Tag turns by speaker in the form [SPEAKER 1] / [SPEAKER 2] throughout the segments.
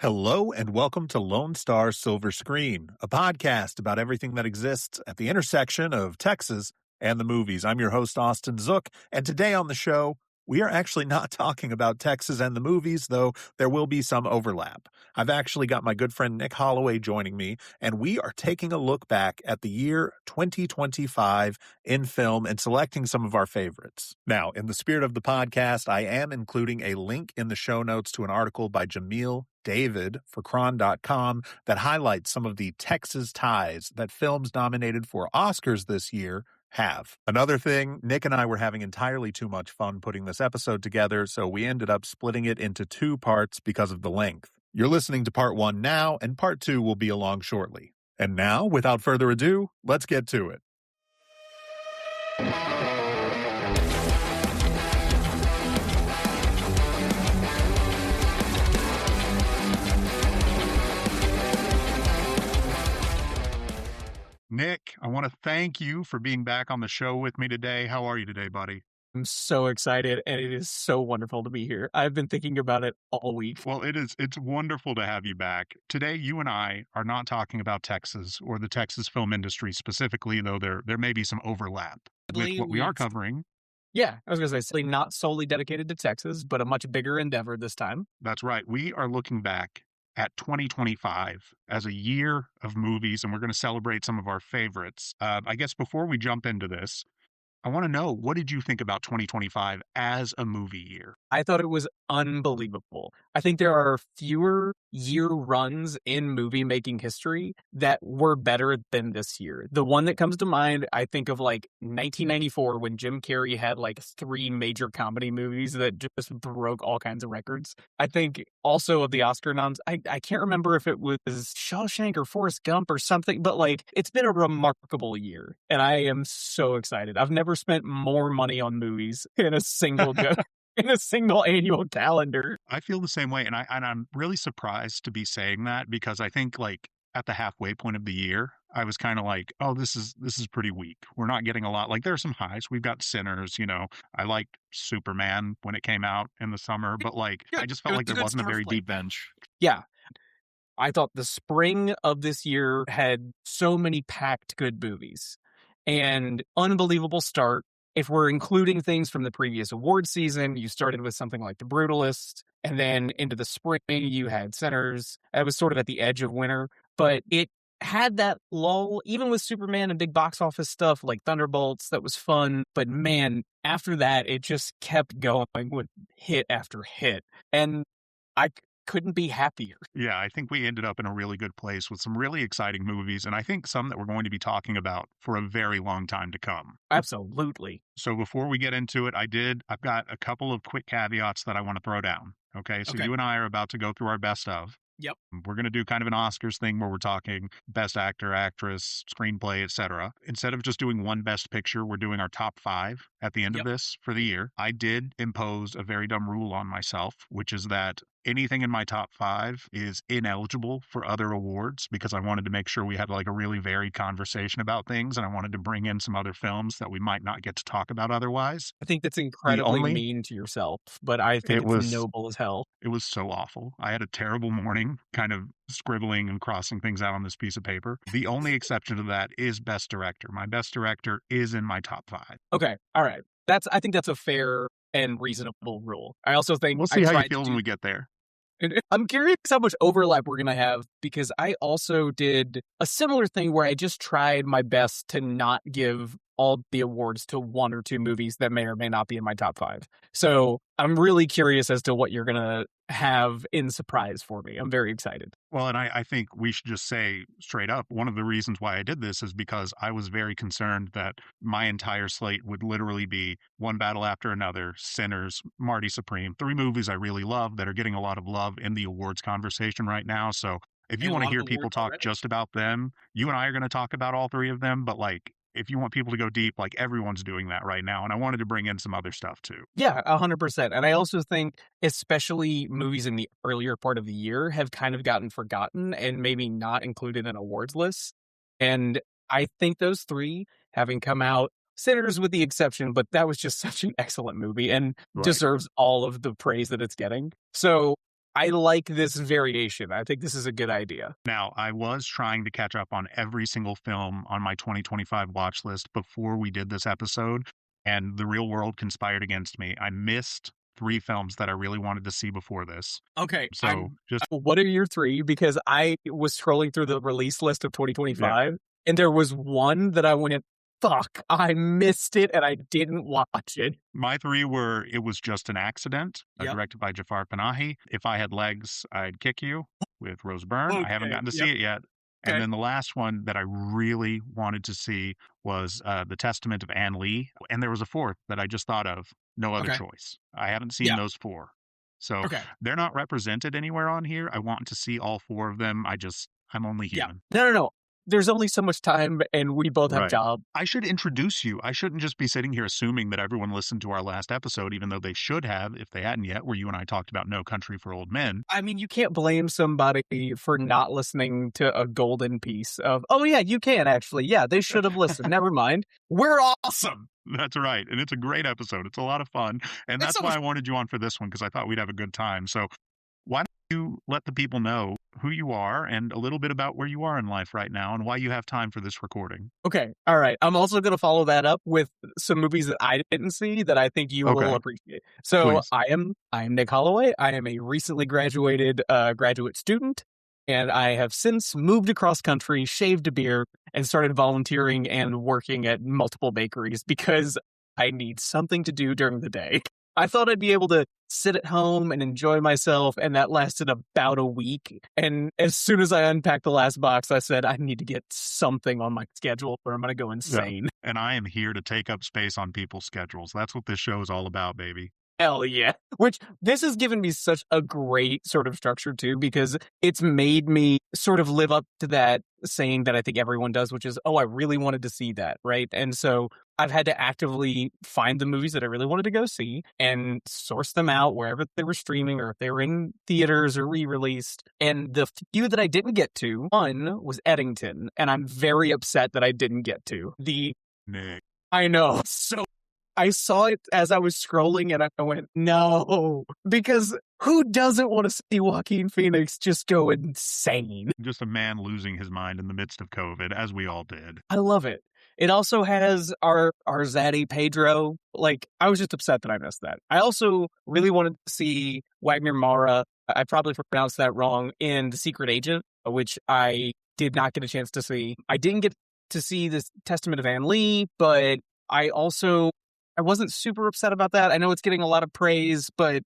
[SPEAKER 1] Hello and welcome to Lone Star Silver Screen, a podcast about everything that exists at the intersection of Texas and the movies. I'm your host, Austin Zook, and today on the show, we are actually not talking about Texas and the movies, though there will be some overlap. I've actually got my good friend Nick Holloway joining me, and we are taking a look back at the year 2025 in film and selecting some of our favorites. Now, in the spirit of the podcast, I am including a link in the show notes to an article by Jamil David for Cron.com that highlights some of the Texas ties that films nominated for Oscars this year have. Another thing, Nick and I were having entirely too much fun putting this episode together, so we ended up splitting it into two parts because of the length. You're listening to part one now, and part two will be along shortly. And now, without further ado, let's get to it. Nick, I want to thank you for being back on the show with me today. How are you today, buddy?
[SPEAKER 2] I'm so excited, and it is so wonderful to be here. I've been thinking about it all week.
[SPEAKER 1] Well, it's wonderful to have you back. Today, you and I are not talking about Texas or the Texas film industry specifically, though there may be some overlap with what we are covering.
[SPEAKER 2] Yeah, I was going to say, not solely dedicated to Texas, but a much bigger endeavor this time.
[SPEAKER 1] That's right. We are looking back at 2025 as a year of movies, and we're going to celebrate some of our favorites. I guess before we jump into this, I want to know, what did you think about 2025 as a movie year?
[SPEAKER 2] I thought it was unbelievable. I think there are fewer year runs in movie making history that were better than this year. The one that comes to mind, I think of like 1994 when Jim Carrey had like 3 major comedy movies that just broke all kinds of records. I think also of the Oscar noms, I can't remember if it was Shawshank or Forrest Gump or something, but like it's been a remarkable year and I am so excited. I've never spent more money on movies in a single go. In a single annual calendar.
[SPEAKER 1] I feel the same way, and I'm really surprised to be saying that, because I think like at the halfway point of the year, I was kind of like, oh, this is pretty weak. We're not getting a lot. Like, there are some highs. We've got Sinners, I liked Superman when it came out in the summer, but like I just felt like there wasn't a very deep bench.
[SPEAKER 2] Yeah. I thought the spring of this year had so many packed good movies and unbelievable start. If we're including things from the previous award season, you started with something like The Brutalist, and then into the spring, you had Sinners. It was sort of at the edge of winter, but it had that lull, even with Superman and big box office stuff like Thunderbolts, that was fun. But man, after that, it just kept going with hit after hit. And I couldn't be happier.
[SPEAKER 1] Yeah, I think we ended up in a really good place with some really exciting movies, and I think some that we're going to be talking about for a very long time to come.
[SPEAKER 2] Absolutely.
[SPEAKER 1] So before we get into it, I've got a couple of quick caveats that I want to throw down. Okay, so you and I are about to go through our best of.
[SPEAKER 2] Yep.
[SPEAKER 1] We're going to do kind of an Oscars thing where we're talking best actor, actress, screenplay, etc. Instead of just doing one best picture, we're doing our top 5 at the end of this for the year. I did impose a very dumb rule on myself, which is that anything in my top 5 is ineligible for other awards, because I wanted to make sure we had like a really varied conversation about things, and I wanted to bring in some other films that we might not get to talk about otherwise.
[SPEAKER 2] I think that's incredibly mean to yourself, but I think it's noble as hell.
[SPEAKER 1] It was so awful. I had a terrible morning, kind of scribbling and crossing things out on this piece of paper. The only exception to that is Best Director. My Best Director is in my top 5.
[SPEAKER 2] Okay. All right. I think that's a fair and reasonable rule. I also think
[SPEAKER 1] we'll see how you feel when we get there.
[SPEAKER 2] I'm curious how much overlap we're going to have, because I also did a similar thing where I just tried my best to not give all the awards to 1 or 2 movies that may or may not be in my top 5. So I'm really curious as to what you're going to have in surprise for me. I'm very excited.
[SPEAKER 1] Well, and I think we should just say straight up, one of the reasons why I did this is because I was very concerned that my entire slate would literally be One Battle After Another, Sinners, Marty Supreme, 3 movies I really love that are getting a lot of love in the awards conversation right now. So if you want to hear people talk just about them, you and I are going to talk about all 3 of them, but like, if you want people to go deep, like everyone's doing that right now. And I wanted to bring in some other stuff too.
[SPEAKER 2] Yeah, 100%. And I also think especially movies in the earlier part of the year have kind of gotten forgotten and maybe not included in awards lists. And I think those 3, having come out, Sinners with the exception, but that was just such an excellent movie and deserves all of the praise that it's getting. So I like this variation. I think this is a good idea.
[SPEAKER 1] Now, I was trying to catch up on every single film on my 2025 watch list before we did this episode, and the real world conspired against me. I missed 3 films that I really wanted to see before this.
[SPEAKER 2] Okay.
[SPEAKER 1] So just
[SPEAKER 2] What are your 3? Because I was scrolling through the release list of 2025, and there was one that I went, fuck, I missed it and I didn't watch it.
[SPEAKER 1] My 3 were It Was Just an Accident,
[SPEAKER 2] Yep.
[SPEAKER 1] directed by Jafar Panahi. If I Had Legs, I'd Kick You with Rose Byrne. I haven't gotten to see it yet.
[SPEAKER 2] Okay.
[SPEAKER 1] And then the last one that I really wanted to see was The Testament of Anne Lee. And there was a 4th that I just thought of. No other choice. I haven't seen those 4. So they're not represented anywhere on here. I want to see all 4 of them. I'm only human.
[SPEAKER 2] No. There's only so much time, and we both have jobs.
[SPEAKER 1] I should introduce you. I shouldn't just be sitting here assuming that everyone listened to our last episode, even though they should have, if they hadn't yet, where you and I talked about No Country for Old Men.
[SPEAKER 2] I mean, you can't blame somebody for not listening to a golden piece of, oh, yeah, you can, actually. Yeah, they should have listened. Never mind. We're awesome.
[SPEAKER 1] That's right. And it's a great episode. It's a lot of fun. And that's why I wanted you on for this one, because I thought we'd have a good time. So why don't you let the people know who you are and a little bit about where you are in life right now and why you have time for this recording.
[SPEAKER 2] Okay. All right. I'm also going to follow that up with some movies that I didn't see that I think you will appreciate. So
[SPEAKER 1] please.
[SPEAKER 2] I am Nick Holloway. I am a recently graduated graduate student, and I have since moved across country, shaved a beard, and started volunteering and working at multiple bakeries because I need something to do during the day. I thought I'd be able to sit at home and enjoy myself, and that lasted about a week. And as soon as I unpacked the last box, I said, I need to get something on my schedule or I'm going to go insane.
[SPEAKER 1] Yeah. And I am here to take up space on people's schedules. That's what this show is all about, baby.
[SPEAKER 2] Hell yeah. Which this has given me such a great sort of structure too, because it's made me sort of live up to that saying that I think everyone does, which is, oh, I really wanted to see that, right? And so I've had to actively find the movies that I really wanted to go see and source them out wherever they were streaming or if they were in theaters or re-released. And the few that I didn't get to, one was Eddington, and I'm very upset that I didn't get to.
[SPEAKER 1] Nick.
[SPEAKER 2] I know. So I saw it as I was scrolling and I went, no, because who doesn't want to see Joaquin Phoenix just go insane?
[SPEAKER 1] Just a man losing his mind in the midst of COVID, as we all did.
[SPEAKER 2] I love it. It also has our zaddy Pedro. Like, I was just upset that I missed that. I also really wanted to see Wagner Mara. I probably pronounced that wrong, in The Secret Agent, which I did not get a chance to see. I didn't get to see The Testament of Anne Lee, but I wasn't super upset about that. I know it's getting a lot of praise, but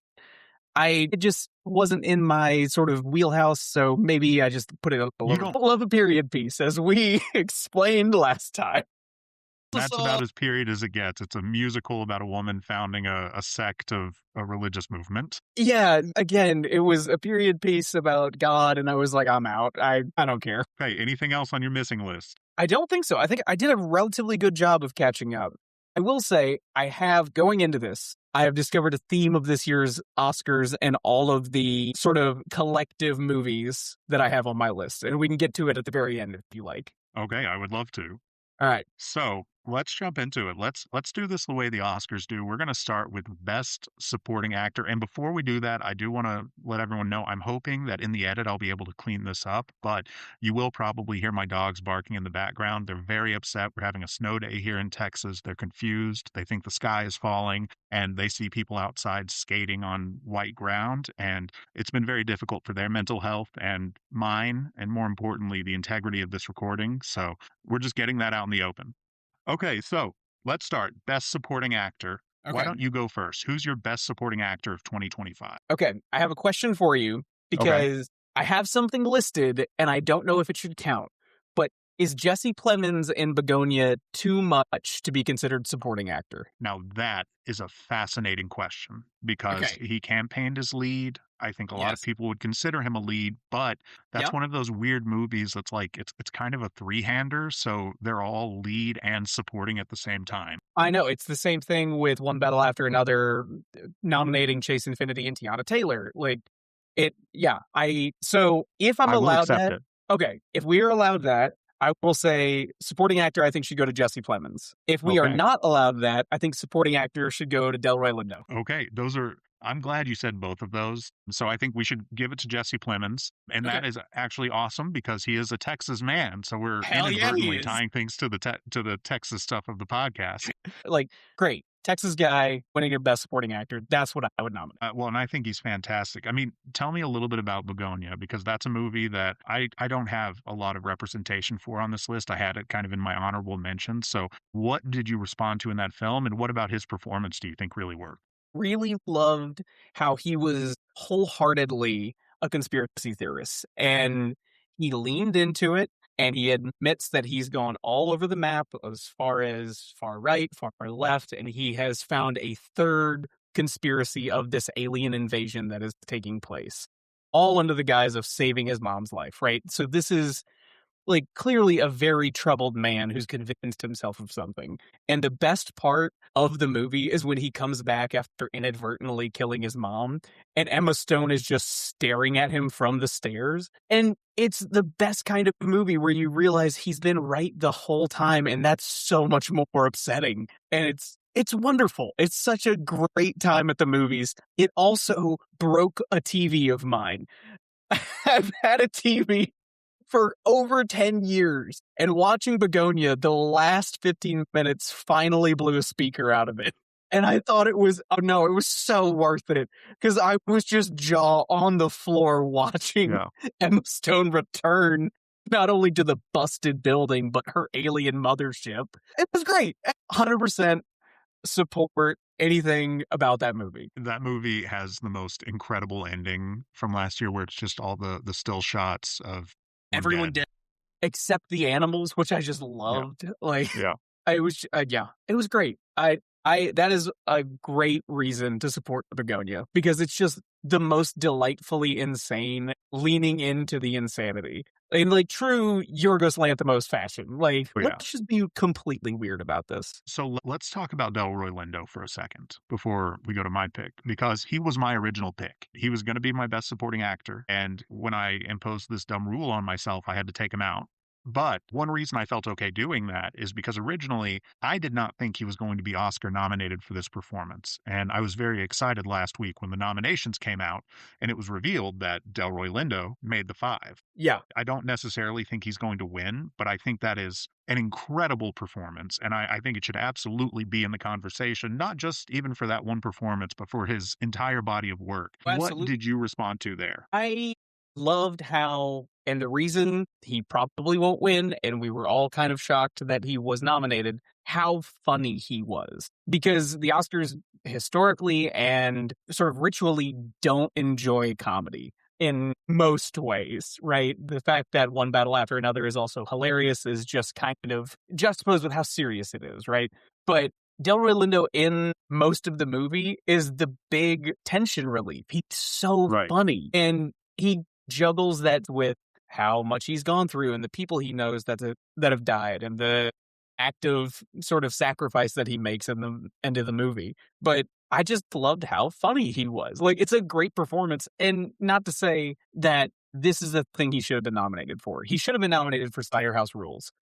[SPEAKER 2] it just wasn't in my sort of wheelhouse, so maybe I just put it a little of a period piece, as we explained last time.
[SPEAKER 1] That's about as period as it gets. It's a musical about a woman founding a sect of a religious movement.
[SPEAKER 2] Yeah, again, it was a period piece about God, and I was like, I'm out. I don't care.
[SPEAKER 1] Okay, anything else on your missing list?
[SPEAKER 2] I don't think so. I think I did a relatively good job of catching up. I will say, going into this, I have discovered a theme of this year's Oscars and all of the sort of collective movies that I have on my list. And we can get to it at the very end if you like.
[SPEAKER 1] Okay, I would love to.
[SPEAKER 2] All right.
[SPEAKER 1] So let's jump into it. Let's do this the way the Oscars do. We're going to start with Best Supporting Actor. And before we do that, I do want to let everyone know I'm hoping that in the edit I'll be able to clean this up. But you will probably hear my dogs barking in the background. They're very upset. We're having a snow day here in Texas. They're confused. They think the sky is falling, and they see people outside skating on white ground. And it's been very difficult for their mental health and mine, and more importantly, the integrity of this recording. So we're just getting that out in the open. Okay, so let's start. Best Supporting Actor. Okay. Why don't you go first? Who's your Best Supporting Actor of 2025?
[SPEAKER 2] Okay, I have a question for you because I have something listed and I don't know if it should count. But is Jesse Plemons in Begonia too much to be considered supporting actor?
[SPEAKER 1] Now, that is a fascinating question because he campaigned as lead. I think a lot of people would consider him a lead, but that's one of those weird movies that's like, it's kind of a three-hander, so they're all lead and supporting at the same time.
[SPEAKER 2] I know, it's the same thing with One Battle After Another, nominating Chase Infinity and Tiana Taylor. So if I'm allowed that, if we are allowed that, I will say supporting actor, I think, should go to Jesse Plemons. If we are not allowed that, I think supporting actor should go to Delroy Lindo.
[SPEAKER 1] Okay, those are I'm glad you said both of those. So I think we should give it to Jesse Plemons, and
[SPEAKER 2] Okay.
[SPEAKER 1] that is actually awesome because he is a Texas man. So we're
[SPEAKER 2] Hell yeah, he
[SPEAKER 1] inadvertently
[SPEAKER 2] is.
[SPEAKER 1] tying things to the Texas stuff of the podcast.
[SPEAKER 2] Like, great. Texas guy winning a Best Supporting Actor. That's what I would nominate.
[SPEAKER 1] Well, and I think he's fantastic. I mean, tell me a little bit about Begonia because that's a movie that I don't have a lot of representation for on this list. I had it kind of in my honorable mentions. So, what did you respond to in that film, and what about his performance do you think really worked?
[SPEAKER 2] Really loved how he was wholeheartedly a conspiracy theorist, and he leaned into it, and he admits that he's gone all over the map as far as far right, far left, and he has found a third conspiracy of this alien invasion that is taking place, all under the guise of saving his mom's life, right? So this is like clearly a very troubled man who's convinced himself of something. And the best part of the movie is when he comes back after inadvertently killing his mom and Emma Stone is just staring at him from the stairs. And it's the best kind of movie where you realize he's been right the whole time and that's so much more upsetting. And it's wonderful. It's such a great time at the movies. It also broke a TV of mine. I've had a TV for over 10 years. And watching Begonia, the last 15 minutes finally blew a speaker out of it. And I thought it was, oh no, it was so worth it. Because I was just jaw on the floor watching Emma Stone return not only to the busted building, but her alien mothership. It was great. 100% support anything about that movie.
[SPEAKER 1] That movie has the most incredible ending from last year, where it's just all the still shots of
[SPEAKER 2] Everyone
[SPEAKER 1] dead.
[SPEAKER 2] did except the animals, which I just loved. Like, it was, it was great. That is a great reason to support Begonia because it's just the most delightfully insane, leaning into the insanity in like true Yorgos Lanthimos fashion. Like, let's just be completely weird about this.
[SPEAKER 1] So let's talk about Delroy Lindo for a second before we go to my pick, because he was my original pick. He was going to be my best supporting actor. And when I imposed this dumb rule on myself, I had to take him out. But one reason I felt okay doing that is because originally I did not think he was going to be Oscar nominated for this performance. And I was very excited last week when the nominations came out and it was revealed that Delroy Lindo made the five.
[SPEAKER 2] Yeah.
[SPEAKER 1] I don't necessarily think he's going to win, but I think that is an incredible performance. And I think it should absolutely be in the conversation, not just even for that one performance, but for his entire body of work.
[SPEAKER 2] Absolutely.
[SPEAKER 1] What did you respond to there?
[SPEAKER 2] I loved how, and the reason he probably won't win, and we were all kind of shocked that he was nominated, how funny he was. Because the Oscars historically and sort of ritually don't enjoy comedy in most ways, right? The fact that One Battle After Another is also hilarious is just kind of juxtaposed with how serious it is, right? But Delroy Lindo in most of the movie is the big tension relief. He's so funny. And he juggles that with how much he's gone through and the people he knows that have died and the active sort of sacrifice that he makes in the end of the movie. But I just loved how funny he was. Like, it's a great performance. And not to say that this is a thing he should have been nominated for. He should have been nominated for Firehouse Rules,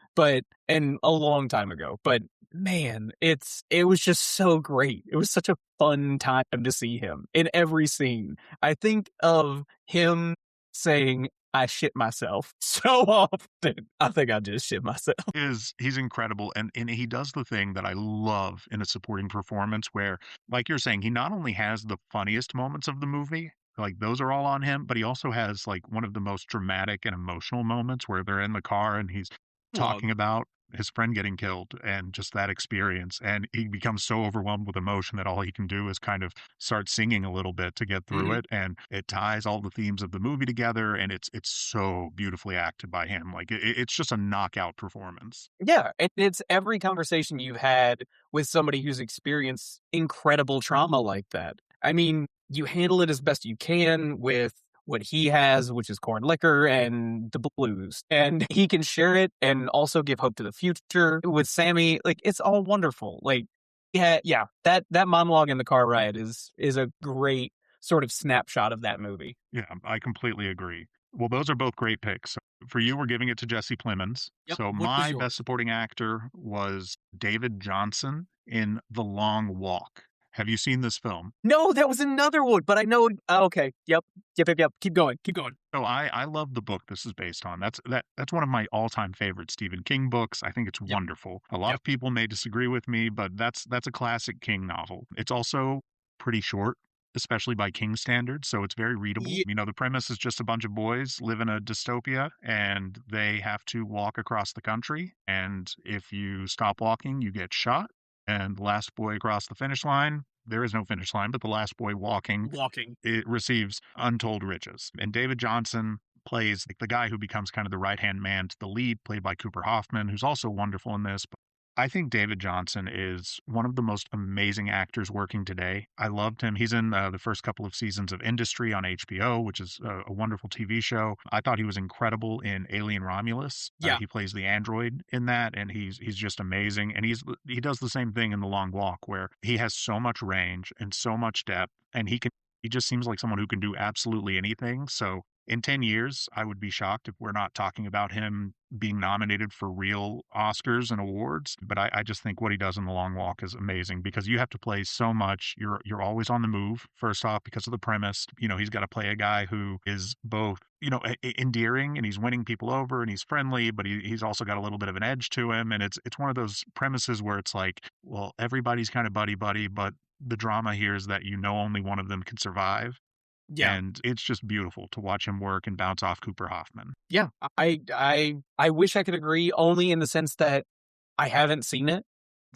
[SPEAKER 2] and a long time ago. But man, it was just so great. It was such a fun time to see him in every scene. I think of him saying, I shit myself so often. I think I just shit myself.
[SPEAKER 1] He's incredible. And he does the thing that I love in a supporting performance where, like you're saying, he not only has the funniest moments of the movie, like those are all on him, but he also has like one of the most dramatic and emotional moments where they're in the car and he's talking about his friend getting killed and just that experience. And he becomes so overwhelmed with emotion that all he can do is kind of start singing a little bit to get through it. And it ties all the themes of the movie together. And it's so beautifully acted by him. Like it's just a knockout performance.
[SPEAKER 2] Yeah. And it's every conversation you've had with somebody who's experienced incredible trauma like that. I mean, you handle it as best you can with what he has, which is corn liquor and the blues. And he can share it and also give hope to the future with Sammy. Like, it's all wonderful. Like, yeah, that monologue in the car ride is a great sort of snapshot of that movie.
[SPEAKER 1] Yeah, I completely agree. Well, those are both great picks. For you, we're giving it to Jesse Plemons.
[SPEAKER 2] Yep.
[SPEAKER 1] So my best supporting actor was David Johnson in The Long Walk. Have you seen this film?
[SPEAKER 2] No, that was another one, but I know. Oh, okay. Yep. Yep. Keep going. Keep going.
[SPEAKER 1] So I love the book this is based on. That's one of my all-time favorite Stephen King books. I think it's
[SPEAKER 2] Yep.
[SPEAKER 1] wonderful. A lot
[SPEAKER 2] Yep.
[SPEAKER 1] of people may disagree with me, but that's a classic King novel. It's also pretty short, especially by King standards, so it's very readable.
[SPEAKER 2] Ye-
[SPEAKER 1] You know, the premise is just a bunch of boys live in a dystopia and they have to walk across the country, and if you stop walking, you get shot. And the last boy across the finish line, there is no finish line, but the last boy walking,
[SPEAKER 2] Walking.
[SPEAKER 1] it receives untold riches. And David Johnson plays the guy who becomes kind of the right-hand man to the lead, played by Cooper Hoffman, who's also wonderful in this. But I think David Johnson is one of the most amazing actors working today. I loved him. He's in the first couple of seasons of Industry on HBO, which is a wonderful TV show. I thought he was incredible in Alien Romulus.
[SPEAKER 2] Yeah.
[SPEAKER 1] He plays the android in that, and he's just amazing. And he does the same thing in The Long Walk, where he has so much range and so much depth, and he just seems like someone who can do absolutely anything. So in 10 years, I would be shocked if we're not talking about him being nominated for real Oscars and awards. But I just think what he does in The Long Walk is amazing, because you have to play so much. You're always on the move, first off, because of the premise. You know, he's got to play a guy who is both, you know, endearing, and he's winning people over, and he's friendly, but he's also got a little bit of an edge to him. And it's one of those premises where it's like, well, everybody's kind of buddy, but the drama here is that only one of them can survive.
[SPEAKER 2] Yeah.
[SPEAKER 1] And it's just beautiful to watch him work and bounce off Cooper Hoffman.
[SPEAKER 2] Yeah. I wish I could agree, only in the sense that I haven't seen it.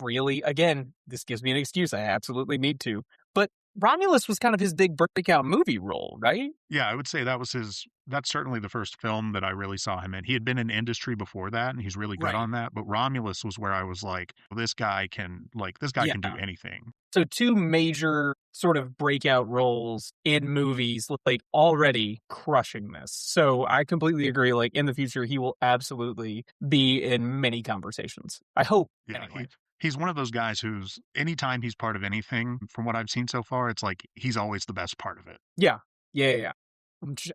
[SPEAKER 2] Really, again, this gives me an excuse. I absolutely need to. But Romulus was kind of his big breakout movie role, right?
[SPEAKER 1] Yeah, I would say that's certainly the first film that I really saw him in. He had been in Industry before that, and he's really good
[SPEAKER 2] Right.
[SPEAKER 1] on that. But Romulus was where I was like, well, this guy can do anything.
[SPEAKER 2] So two major sort of breakout roles in movies, like already crushing this. So I completely agree. Like in the future, he will absolutely be in many conversations. I hope.
[SPEAKER 1] Yeah,
[SPEAKER 2] Anyway.
[SPEAKER 1] he's one of those guys who's, anytime he's part of anything, from what I've seen so far, it's like he's always the best part of it.
[SPEAKER 2] Yeah.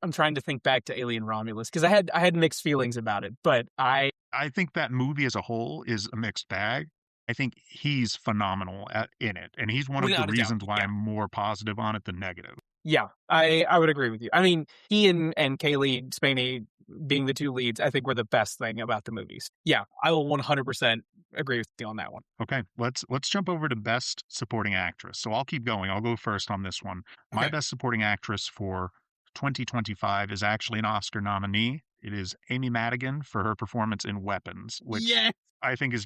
[SPEAKER 2] I'm trying to think back to Alien Romulus, because I had mixed feelings about it, but I
[SPEAKER 1] think that movie as a whole is a mixed bag. I think he's phenomenal in it, and he's one of the
[SPEAKER 2] without a doubt,
[SPEAKER 1] reasons why
[SPEAKER 2] yeah.
[SPEAKER 1] I'm more positive on it than negative.
[SPEAKER 2] Yeah, I would agree with you. I mean, he and Kaylee Spaney being the two leads, I think were the best thing about the movies. Yeah, I will 100% agree with you on that one.
[SPEAKER 1] Okay, let's jump over to Best Supporting Actress. So I'll keep going. I'll go first on this one. My
[SPEAKER 2] Okay.
[SPEAKER 1] Best Supporting Actress for 2025 is actually an Oscar nominee. It is Amy Madigan for her performance in Weapons, which
[SPEAKER 2] Yes.
[SPEAKER 1] I think is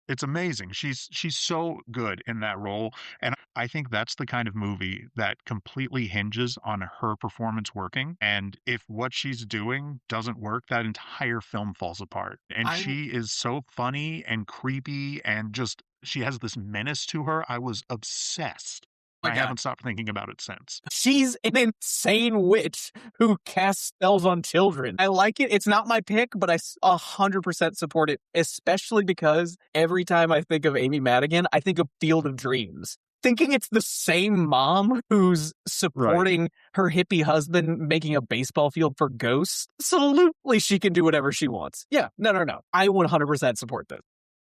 [SPEAKER 1] it's amazing. She's so good in that role. And I think that's the kind of movie that completely hinges on her performance working. And if what she's doing doesn't work, that entire film falls apart. And she is so funny and creepy, and just, she has this menace to her. I was obsessed.
[SPEAKER 2] My
[SPEAKER 1] I
[SPEAKER 2] God.
[SPEAKER 1] haven't stopped thinking about it since.
[SPEAKER 2] She's an insane witch who casts spells on children. I like it. It's not my pick, but I 100% support it, especially because every time I think of Amy Madigan, I think of Field of Dreams. Thinking it's the same mom who's supporting her hippie husband making a baseball field for ghosts. Absolutely, she can do whatever she wants. Yeah, no. I 100% support this.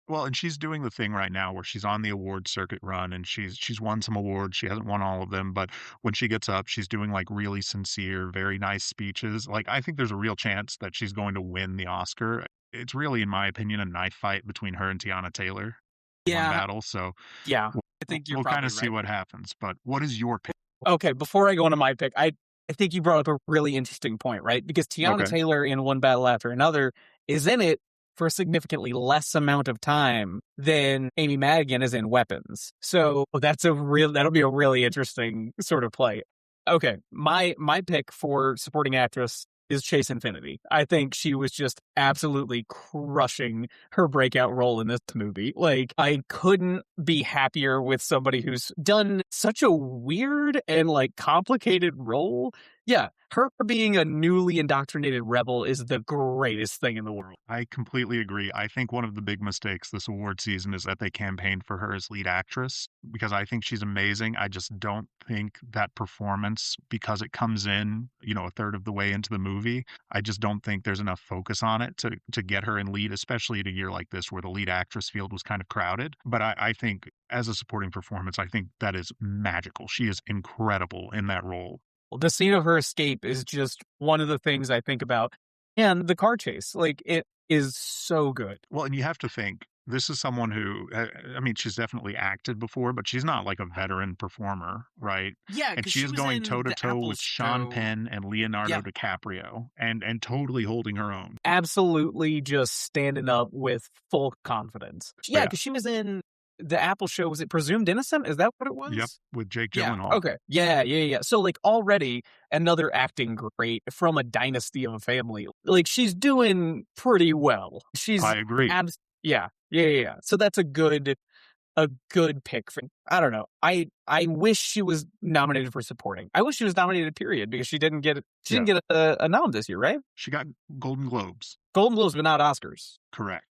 [SPEAKER 1] Well, and she's doing the thing right now where she's on the award circuit run, and she's won some awards. She hasn't won all of them, but when she gets up, she's doing like really sincere, very nice speeches. Like, I think there's a real chance that she's going to win the Oscar. It's really, in my opinion, a knife fight between her and Tiana Taylor. One battle. So
[SPEAKER 2] yeah, I think
[SPEAKER 1] we'll kind of see what happens. But what is your pick?
[SPEAKER 2] Okay, before I go into my pick, I think you brought up a really interesting point, right? Because Tiana Taylor in One Battle After Another is in it for a significantly less amount of time than Amy Madigan is in Weapons. So that'll be a really interesting sort of play. Okay, my pick for supporting actress is Chase Infinity. I think she was just absolutely crushing her breakout role in this movie. Like, I couldn't be happier with somebody who's done such a weird and like complicated role Yeah, her being a newly indoctrinated rebel is the greatest thing in the world.
[SPEAKER 1] I completely agree. I think one of the big mistakes this award season is that they campaigned for her as lead actress because I think she's amazing. I just don't think that performance, because it comes in, a third of the way into the movie, I just don't think there's enough focus on it to get her in lead, especially in a year like this where the lead actress field was kind of crowded. But I think as a supporting performance, I think that is magical. She is incredible in that role.
[SPEAKER 2] The scene of her escape is just one of the things I think about. And the car chase, like, it is so good.
[SPEAKER 1] Well, and you have to think this is someone who, I mean, she's definitely acted before, but she's not like a veteran performer, right?
[SPEAKER 2] Yeah,
[SPEAKER 1] And
[SPEAKER 2] because
[SPEAKER 1] she
[SPEAKER 2] she
[SPEAKER 1] is
[SPEAKER 2] was
[SPEAKER 1] going
[SPEAKER 2] in
[SPEAKER 1] toe to
[SPEAKER 2] the
[SPEAKER 1] toe
[SPEAKER 2] Apple
[SPEAKER 1] with Sean
[SPEAKER 2] show.
[SPEAKER 1] Penn and Leonardo
[SPEAKER 2] Yeah.
[SPEAKER 1] DiCaprio, and totally holding her own.
[SPEAKER 2] Absolutely just standing up with full confidence. Yeah,
[SPEAKER 1] Yeah.
[SPEAKER 2] because she was in the Apple show. Was it Presumed Innocent? Is that what it was?
[SPEAKER 1] Yep, with Jake
[SPEAKER 2] Yeah.
[SPEAKER 1] Gyllenhaal.
[SPEAKER 2] Okay. Yeah. So, like, already another acting great from a dynasty of a family. Like, she's doing pretty well. She's
[SPEAKER 1] I agree.
[SPEAKER 2] Yeah. So that's a good pick for. I don't know. I wish she was nominated for supporting. I wish she was nominated, period, because she didn't get a nom this year, right?
[SPEAKER 1] She got Golden Globes.
[SPEAKER 2] Golden Globes, but not Oscars.
[SPEAKER 1] Correct.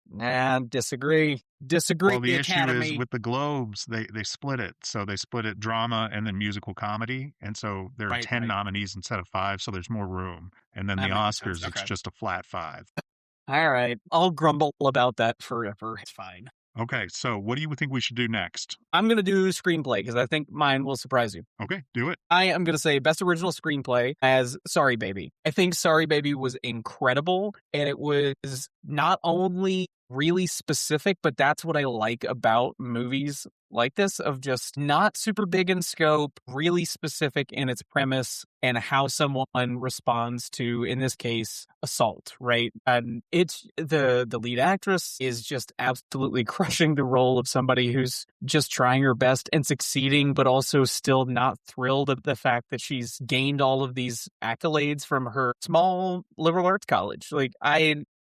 [SPEAKER 2] Disagree.
[SPEAKER 1] Well, the issue
[SPEAKER 2] Academy.
[SPEAKER 1] is with the Globes, they split it. So they split it drama and then musical comedy. And so there are 10 nominees instead of 5, so there's more room. And then the Oscars, it's just a flat 5.
[SPEAKER 2] All right. I'll grumble about that forever. It's fine.
[SPEAKER 1] Okay, so what do you think we should do next?
[SPEAKER 2] I'm going to do screenplay because I think mine will surprise you.
[SPEAKER 1] Okay, do it.
[SPEAKER 2] I am going to say Best Original Screenplay as Sorry Baby. I think Sorry Baby was incredible, and it was not only really specific, but that's what I like about movies like this, of just not super big in scope, really specific in its premise and how someone responds to, in this case, assault, right? And it's the lead actress is just absolutely crushing the role of somebody who's just trying her best and succeeding, but also still not thrilled at the fact that she's gained all of these accolades from her small liberal arts college. Like,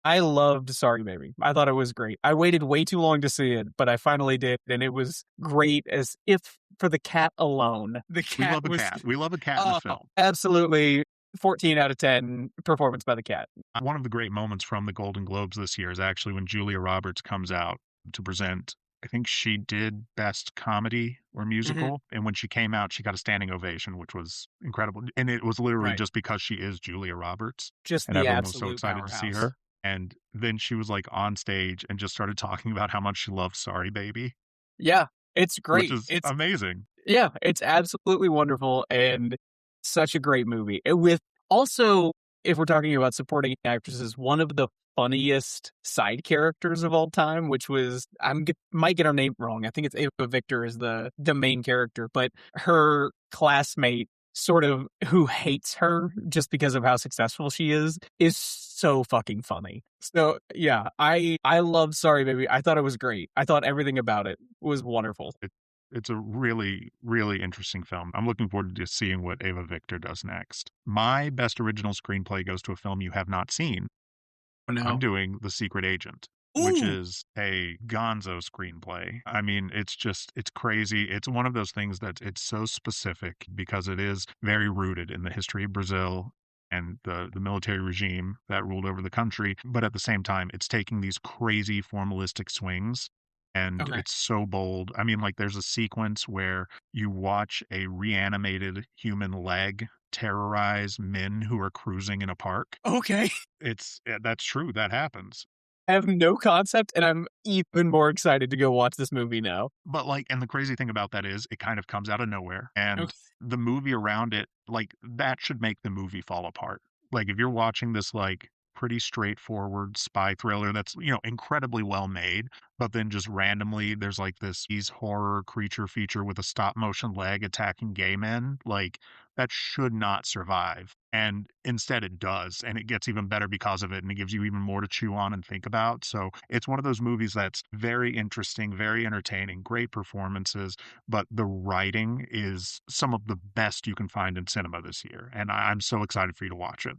[SPEAKER 2] I loved Sorry Baby. I thought it was great. I waited way too long to see it, but I finally did, and it was great as if for the cat alone. The cat
[SPEAKER 1] We love a cat in the film.
[SPEAKER 2] Absolutely. 14 out of 10 performance by the cat.
[SPEAKER 1] One of the great moments from the Golden Globes this year is actually when Julia Roberts comes out to present. I think she did Best Comedy or Musical. And when she came out, she got a standing ovation, which was incredible. And it was literally just because she is Julia Roberts.
[SPEAKER 2] Just
[SPEAKER 1] and
[SPEAKER 2] the
[SPEAKER 1] everyone was
[SPEAKER 2] absolute
[SPEAKER 1] so excited
[SPEAKER 2] powerhouse.
[SPEAKER 1] to see her. And then she was like on stage and just started talking about how much she loves Sorry Baby.
[SPEAKER 2] Yeah, it's great.
[SPEAKER 1] It's amazing.
[SPEAKER 2] Yeah, it's absolutely wonderful and such a great movie. With also, if we're talking about supporting actresses, one of the funniest side characters of all time, which was, might get her name wrong. I think it's Ava Victor is the main character, but her classmate, sort of, who hates her just because of how successful she is so fucking funny. So yeah, I love Sorry Baby. I thought it was great. I thought everything about it was wonderful.
[SPEAKER 1] It's a really, really interesting film. I'm looking forward to seeing what Ava Victor does next. My Best Original Screenplay goes to a film you have not seen.
[SPEAKER 2] Oh, no.
[SPEAKER 1] I'm doing The Secret Agent, which is a gonzo screenplay. I mean, it's crazy. It's one of those things that it's so specific because it is very rooted in the history of Brazil and the military regime that ruled over the country. But at the same time, it's taking these crazy formalistic swings. And it's so bold. I mean, like, there's a sequence where you watch a reanimated human leg terrorize men who are cruising in a park.
[SPEAKER 2] Okay.
[SPEAKER 1] That's true. That happens.
[SPEAKER 2] I have no concept, and I'm even more excited to go watch this movie now.
[SPEAKER 1] But and the crazy thing about that is it kind of comes out of nowhere. And the movie around it, like, that should make the movie fall apart. Like, if you're watching this, like, pretty straightforward spy thriller that's, incredibly well made, but then just randomly there's like this horror creature feature with a stop motion leg attacking gay men, like, that should not survive. And instead it does, and it gets even better because of it, and it gives you even more to chew on and think about. So it's one of those movies that's very interesting, very entertaining, great performances, but the writing is some of the best you can find in cinema this year, and I'm so excited for you to watch it.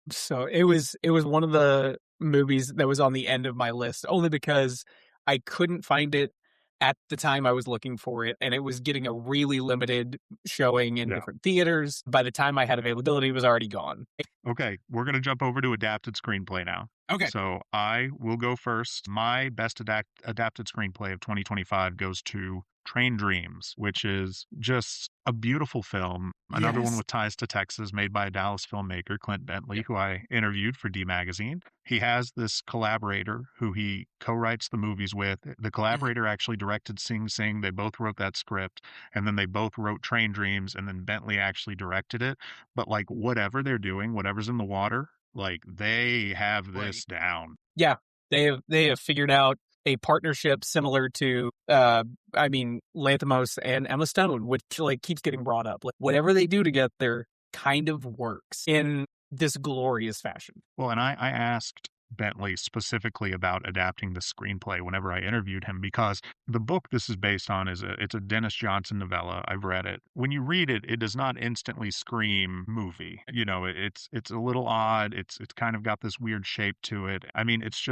[SPEAKER 2] So it was one of the movies that was on the end of my list, only because I couldn't find it at the time I was looking for it, and it was getting a really limited showing in different theaters. By the time I had availability, it was already gone.
[SPEAKER 1] Okay, we're going to jump over to adapted screenplay now.
[SPEAKER 2] Okay.
[SPEAKER 1] So I will go first. My best adapted screenplay of 2025 goes to Train Dreams, which is just a beautiful film. Another one
[SPEAKER 2] Yes.
[SPEAKER 1] with ties to Texas, made by a Dallas filmmaker, Clint Bentley, who I interviewed for D Magazine. He has this collaborator who he co-writes the movies with. The collaborator actually directed Sing Sing. They both wrote that script, and then they both wrote Train Dreams, and then Bentley actually directed it. But like whatever they're doing, whatever's in the water, like they have this down.
[SPEAKER 2] Yeah, they have figured out a partnership similar to Lanthimos and Emma Stone, which like keeps getting brought up. Like whatever they do together kind of works in this glorious fashion.
[SPEAKER 1] Well, and I asked Bentley specifically about adapting the screenplay whenever I interviewed him, because the book this is based on it's a Dennis Johnson novella. I've read it. When you read it, it does not instantly scream movie. You know, it's a little odd. It's kind of got this weird shape to it. I mean, it's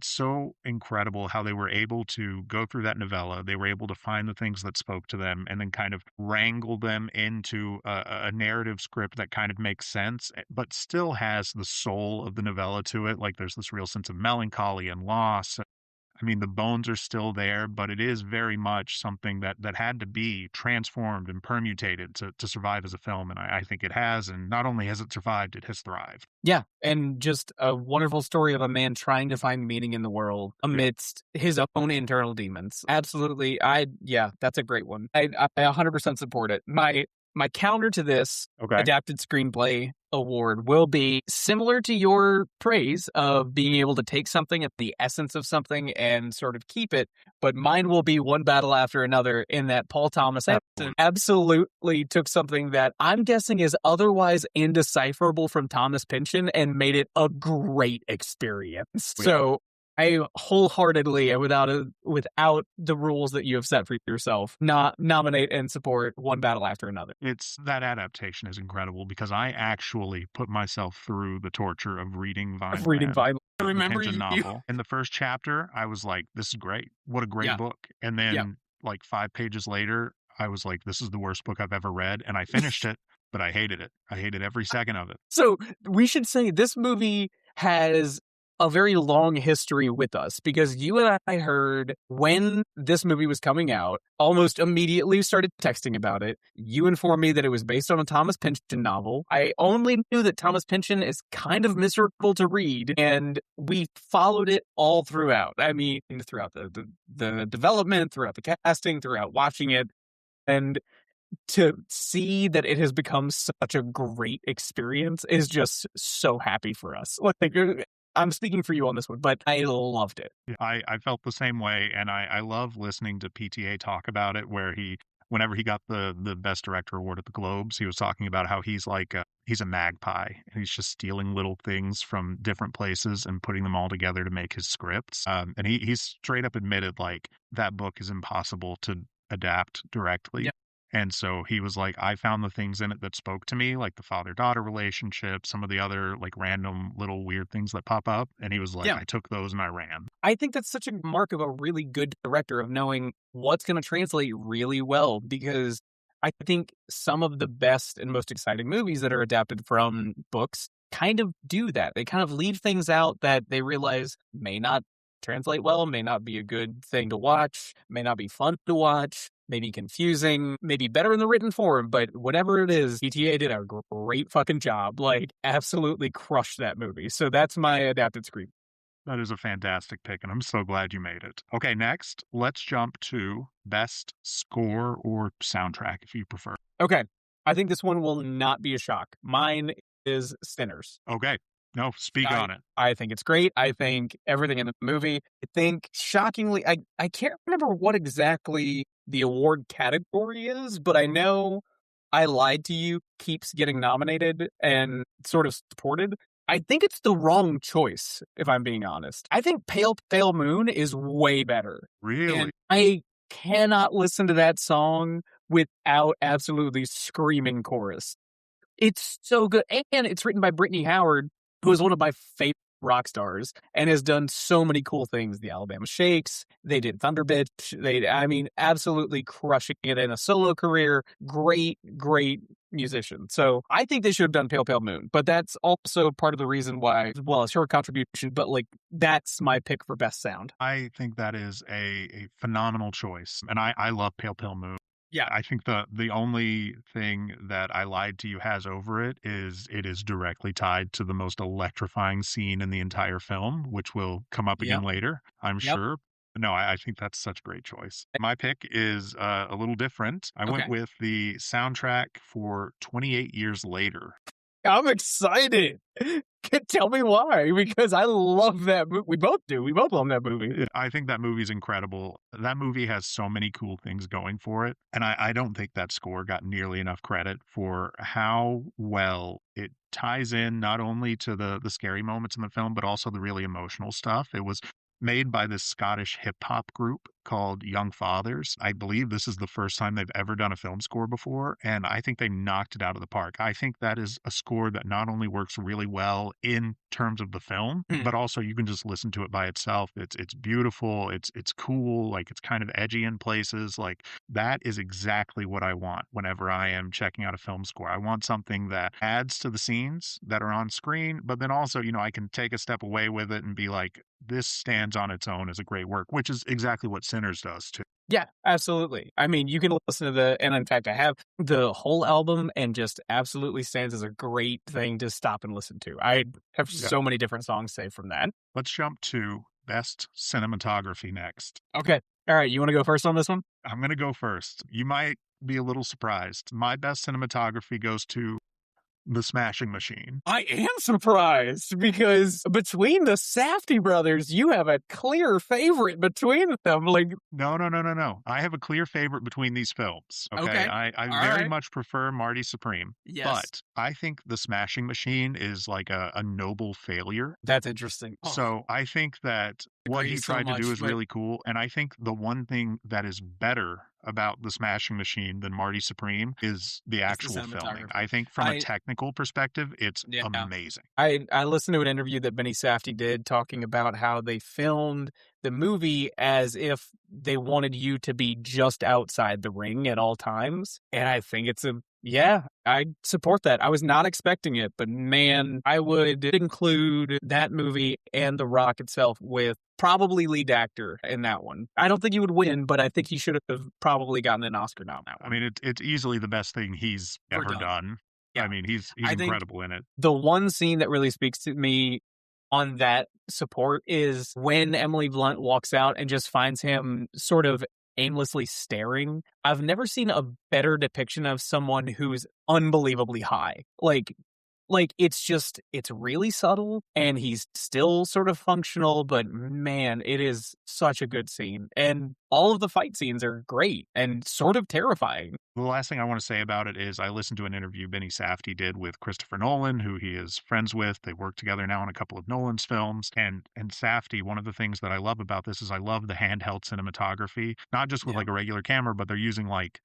[SPEAKER 1] so incredible how they were able to go through that novella. They were able to find the things that spoke to them and then kind of wrangle them into a narrative script that kind of makes sense, but still has the soul of the novella to it. Like there's this real sense of melancholy and loss. I mean, the bones are still there, but it is very much something that had to be transformed and permutated to survive as a film. And I think it has. And not only has it survived, it has thrived.
[SPEAKER 2] Yeah, and just a wonderful story of a man trying to find meaning in the world amidst his own internal demons. Absolutely. That's a great one. I 100% support it. My counter to this adapted screenplay award will be similar to your praise of being able to take something at the essence of something and sort of keep it, but mine will be One Battle After Another, in that Paul Thomas Anderson absolutely took something that I'm guessing is otherwise indecipherable from Thomas Pynchon and made it a great experience. So I wholeheartedly, without the rules that you have set for yourself, nominate and support One Battle After Another.
[SPEAKER 1] That adaptation is incredible, because I actually put myself through the torture of reading Vineland.
[SPEAKER 2] I remember
[SPEAKER 1] the novel. In the first chapter, I was like, "This is great! What a great book!" And then, like 5 pages later, I was like, "This is the worst book I've ever read," and I finished it. But I hated it. I hated every second of it.
[SPEAKER 2] So we should say this movie has a very long history with us, because you and I heard when this movie was coming out, almost immediately started texting about it. You informed me that it was based on a Thomas Pynchon novel. I only knew that Thomas Pynchon is kind of miserable to read, and we followed it all throughout. I mean, throughout the development, throughout the casting, throughout watching it. And to see that it has become such a great experience is just so happy for us. Like, I'm speaking for you on this one, but I loved it.
[SPEAKER 1] I felt the same way, and I love listening to PTA talk about it, where whenever he got the Best Director award at the Globes, he was talking about how he's like he's a magpie, and he's just stealing little things from different places and putting them all together to make his scripts. And he's straight up admitted, like, that book is impossible to adapt directly.
[SPEAKER 2] Yep.
[SPEAKER 1] And so he was like, I found the things in it that spoke to me, like the father-daughter relationship, some of the other like random little weird things that pop up. And he was like, I took those and I ran.
[SPEAKER 2] I think that's such a mark of a really good director, of knowing what's going to translate really well, because I think some of the best and most exciting movies that are adapted from books kind of do that. They kind of leave things out that they realize may not translate well, may not be a good thing to watch, may not be fun to watch, maybe confusing, maybe better in the written form, but whatever it is, PTA did a great fucking job. Like, absolutely crushed that movie. So that's my adapted screenplay.
[SPEAKER 1] That is a fantastic pick, and I'm so glad you made it. Okay, next, let's jump to best score or soundtrack, if you prefer.
[SPEAKER 2] Okay, I think this one will not be a shock. Mine is Sinners.
[SPEAKER 1] Okay. No, speak on it.
[SPEAKER 2] I think it's great. I think everything in the movie. I think, shockingly, I can't remember what exactly the award category is, but I know I Lied to You keeps getting nominated and sort of supported. I think it's the wrong choice, if I'm being honest. I think Pale Pale Moon is way better.
[SPEAKER 1] Really?
[SPEAKER 2] And I cannot listen to that song without absolutely screaming chorus. It's so good. And it's written by Brittany Howard, who is one of my favorite rock stars and has done so many cool things. The Alabama Shakes, they did Thunder Bitch. I mean, absolutely crushing it in a solo career. Great, great musician. So I think they should have done Pale Pale Moon, but that's also part of the reason why, as well as her contribution, but like that's my pick for best sound.
[SPEAKER 1] I think that is a phenomenal choice. And I love Pale Pale Moon.
[SPEAKER 2] Yeah.
[SPEAKER 1] I think the only thing that I Lied to You has over it is directly tied to the most electrifying scene in the entire film, which will come up again
[SPEAKER 2] Yep.
[SPEAKER 1] later, I'm
[SPEAKER 2] Yep.
[SPEAKER 1] sure. No, I think that's such a great choice. My pick is a little different. I went
[SPEAKER 2] Okay.
[SPEAKER 1] with the soundtrack for 28 Years Later.
[SPEAKER 2] I'm excited. Tell me why, because I love that movie. We both do. We both love that movie.
[SPEAKER 1] I think that movie's incredible. That movie has so many cool things going for it. And I don't think that score got nearly enough credit for how well it ties in not only to the scary moments in the film, but also the really emotional stuff. It was made by this Scottish hip hop group called Young Fathers. I believe this is the first time they've ever done a film score before, and I think they knocked it out of the park. I think that is a score that not only works really well in terms of the film, but also you can just listen to it by itself. It's beautiful, it's cool, like it's kind of edgy in places. Like that is exactly what I want whenever I am checking out a film score. I want something that adds to the scenes that are on screen, but then also, I can take a step away with it and be like, this stands on its own as a great work, which is exactly what Sinners does too.
[SPEAKER 2] Yeah, absolutely. I mean, you can listen to and in fact, I have the whole album and just absolutely stands as a great thing to stop and listen to. I have
[SPEAKER 1] Yeah.
[SPEAKER 2] so many different songs saved from that.
[SPEAKER 1] Let's jump to best cinematography next.
[SPEAKER 2] Okay. All right. You want to go first on this one?
[SPEAKER 1] I'm going to go first. You might be a little surprised. My best cinematography goes to The Smashing Machine.
[SPEAKER 2] I am surprised because between the Safdie brothers, you have a clear favorite between them. Like,
[SPEAKER 1] No. I have a clear favorite between these films.
[SPEAKER 2] Okay.
[SPEAKER 1] I
[SPEAKER 2] All
[SPEAKER 1] very
[SPEAKER 2] right.
[SPEAKER 1] much prefer Marty Supreme.
[SPEAKER 2] Yes.
[SPEAKER 1] But I think The Smashing Machine is like a noble failure.
[SPEAKER 2] That's interesting.
[SPEAKER 1] So I think that what
[SPEAKER 2] agree
[SPEAKER 1] he
[SPEAKER 2] so
[SPEAKER 1] tried to do
[SPEAKER 2] much,
[SPEAKER 1] is
[SPEAKER 2] but-
[SPEAKER 1] really cool. And I think the one thing that is better about The Smashing Machine than Marty Supreme is the actual filming.
[SPEAKER 2] cinematography.
[SPEAKER 1] I think from a technical perspective, it's
[SPEAKER 2] Yeah.
[SPEAKER 1] amazing.
[SPEAKER 2] I listened to an interview that Benny Safdie did talking about how they filmed the movie as if they wanted you to be just outside the ring at all times. And I think I support that. I was not expecting it, but man, I would include that movie and The Rock itself with probably lead actor in that one. I don't think he would win, but I think he should have probably gotten an Oscar nom.
[SPEAKER 1] I mean, it's easily the best thing he's ever done.
[SPEAKER 2] Yeah.
[SPEAKER 1] I mean, he's
[SPEAKER 2] I think
[SPEAKER 1] incredible in it.
[SPEAKER 2] The one scene that really speaks to me on that support is when Emily Blunt walks out and just finds him sort of aimlessly staring. I've never seen a better depiction of someone who's unbelievably high. Like it's really subtle and he's still sort of functional, but man, it is such a good scene. And all of the fight scenes are great and sort of terrifying.
[SPEAKER 1] The last thing I want to say about it is I listened to an interview Benny Safdie did with Christopher Nolan, who he is friends with. They work together now on a couple of Nolan's films. And Safdie, one of the things that I love about this is I love the handheld cinematography, not just with like a regular camera, but they're using like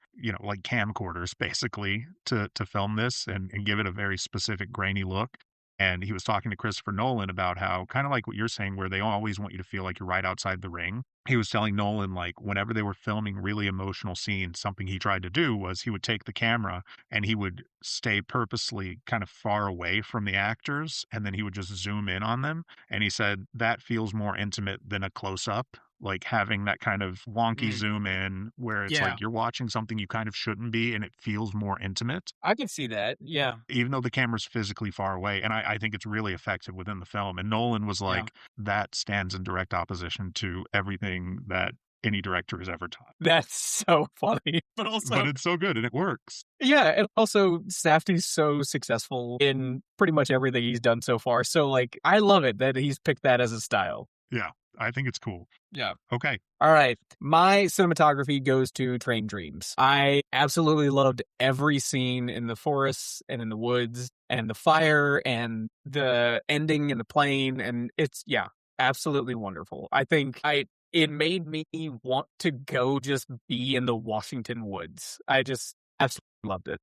[SPEAKER 1] camcorders basically to film this and give it a very specific grainy look. And he was talking to Christopher Nolan about how, kind of like what you're saying, where they always want you to feel like you're right outside the ring. He was telling Nolan, like, whenever they were filming really emotional scenes, something he tried to do was he would take the camera and he would stay purposely kind of far away from the actors, and then he would just zoom in on them. And he said that feels more intimate than a close up. Like having that kind of wonky zoom in where it's like you're watching something you kind of shouldn't be and it feels more intimate.
[SPEAKER 2] I can see that. Yeah.
[SPEAKER 1] Even though the camera's physically far away. And I think it's really effective within the film. And Nolan was like, that stands in direct opposition to everything that any director has ever taught.
[SPEAKER 2] That's so funny. But
[SPEAKER 1] it's so good and it works.
[SPEAKER 2] Yeah, and also Safdie's so successful in pretty much everything he's done so far. So like I love it that he's picked that as a style.
[SPEAKER 1] Yeah. I think it's cool.
[SPEAKER 2] Yeah.
[SPEAKER 1] Okay.
[SPEAKER 2] All right. My cinematography goes to Train Dreams. I absolutely loved every scene in the forests and in the woods and the fire and the ending in the plane. And it's, absolutely wonderful. I think it made me want to go just be in the Washington woods. I just absolutely loved it.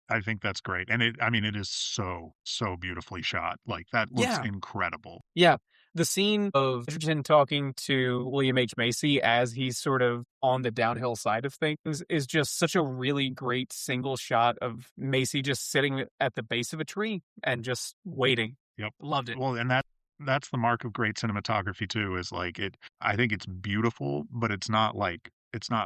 [SPEAKER 1] I think that's great. And it is so, so beautifully shot. Like, that looks
[SPEAKER 2] Yeah.
[SPEAKER 1] incredible.
[SPEAKER 2] Yeah. The scene of Edgerton talking to William H. Macy as he's sort of on the downhill side of things is just such a really great single shot of Macy just sitting at the base of a tree and just waiting.
[SPEAKER 1] Yep.
[SPEAKER 2] Loved it.
[SPEAKER 1] Well, and that's the mark of great cinematography too, is like I think it's beautiful, but it's not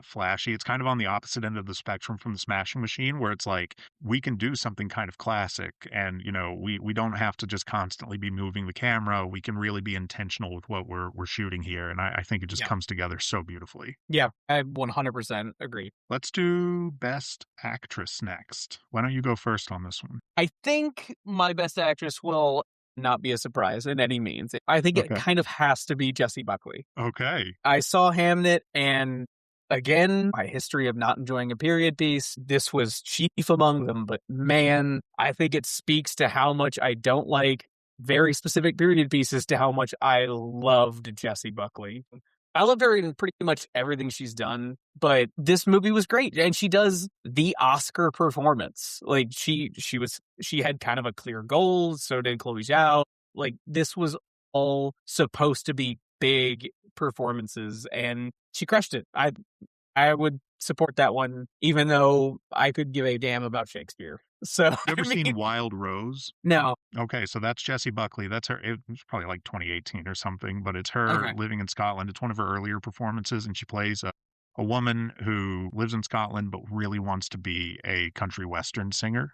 [SPEAKER 1] flashy. It's kind of on the opposite end of the spectrum from the Smashing Machine, where it's like we can do something kind of classic, and we don't have to just constantly be moving the camera. We can really be intentional with what we're shooting here, and I think it just
[SPEAKER 2] Yeah.
[SPEAKER 1] comes together so beautifully.
[SPEAKER 2] Yeah, I 100% agree.
[SPEAKER 1] Let's do Best Actress next. Why don't you go first on this one?
[SPEAKER 2] I think my best actress will not be a surprise in any means. I think it
[SPEAKER 1] Okay.
[SPEAKER 2] kind of has to be Jessie Buckley.
[SPEAKER 1] Okay.
[SPEAKER 2] I saw Hamnet, and again, my history of not enjoying a period piece, this was chief among them. But man, I think it speaks to how much I don't like very specific period pieces to how much I loved Jessie Buckley. I loved her in pretty much everything she's done, but this movie was great, and she does the Oscar performance. Like she had kind of a clear goal, so did Chloe Zhao. Like this was all supposed to be big performances, and she crushed it. I would support that one, even though I could give a damn about Shakespeare. So
[SPEAKER 1] You ever seen Wild Rose?
[SPEAKER 2] no,
[SPEAKER 1] Okay, so that's Jessie Buckley. That's her. It's probably like 2018 or something, but it's her
[SPEAKER 2] okay,
[SPEAKER 1] living in Scotland. It's one of her earlier performances, and she plays a woman who lives in Scotland but really wants to be a country western singer.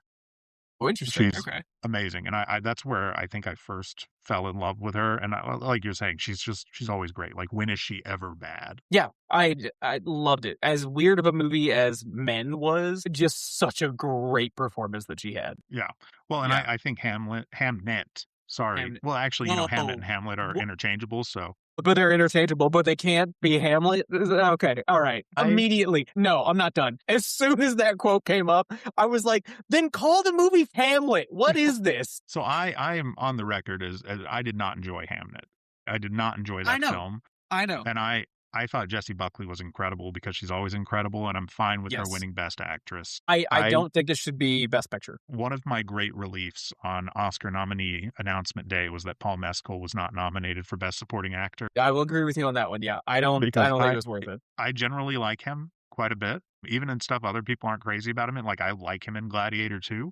[SPEAKER 2] oh, interesting.
[SPEAKER 1] She's
[SPEAKER 2] Okay,
[SPEAKER 1] amazing, and I that's where I think I first fell in love with her. And like you're saying, she's always great. Like, when is she ever bad?
[SPEAKER 2] yeah, I loved it. As weird of a movie as Men was, just such a great performance that she had.
[SPEAKER 1] Yeah. Well, and
[SPEAKER 2] Yeah,
[SPEAKER 1] I think Hamnet. Sorry.
[SPEAKER 2] and
[SPEAKER 1] Well, actually, Hamnet
[SPEAKER 2] whoa,
[SPEAKER 1] and Hamlet are interchangeable. So
[SPEAKER 2] but they're interchangeable, but they can't be Hamlet. Okay, all right.
[SPEAKER 1] I
[SPEAKER 2] Immediately, no, I'm not done. As soon as that quote came up, I was like, then call the movie Hamlet. What is this?
[SPEAKER 1] So I am on the record as I did not enjoy Hamnet. I did not enjoy
[SPEAKER 2] I
[SPEAKER 1] that
[SPEAKER 2] know,
[SPEAKER 1] film,
[SPEAKER 2] I know.
[SPEAKER 1] and I thought Jessie Buckley was incredible because she's always incredible, and I'm fine with her
[SPEAKER 2] Yes.
[SPEAKER 1] winning Best Actress.
[SPEAKER 2] I
[SPEAKER 1] I
[SPEAKER 2] don't think this should be Best Picture.
[SPEAKER 1] One of my great reliefs on Oscar nominee announcement day was that Paul Mescal was not nominated for Best Supporting Actor
[SPEAKER 2] I will agree with you on that one. Yeah, I
[SPEAKER 1] because
[SPEAKER 2] don't think it was worth it.
[SPEAKER 1] I generally like him quite a bit, even in stuff other people aren't crazy about him in. Like, I like him in Gladiator 2,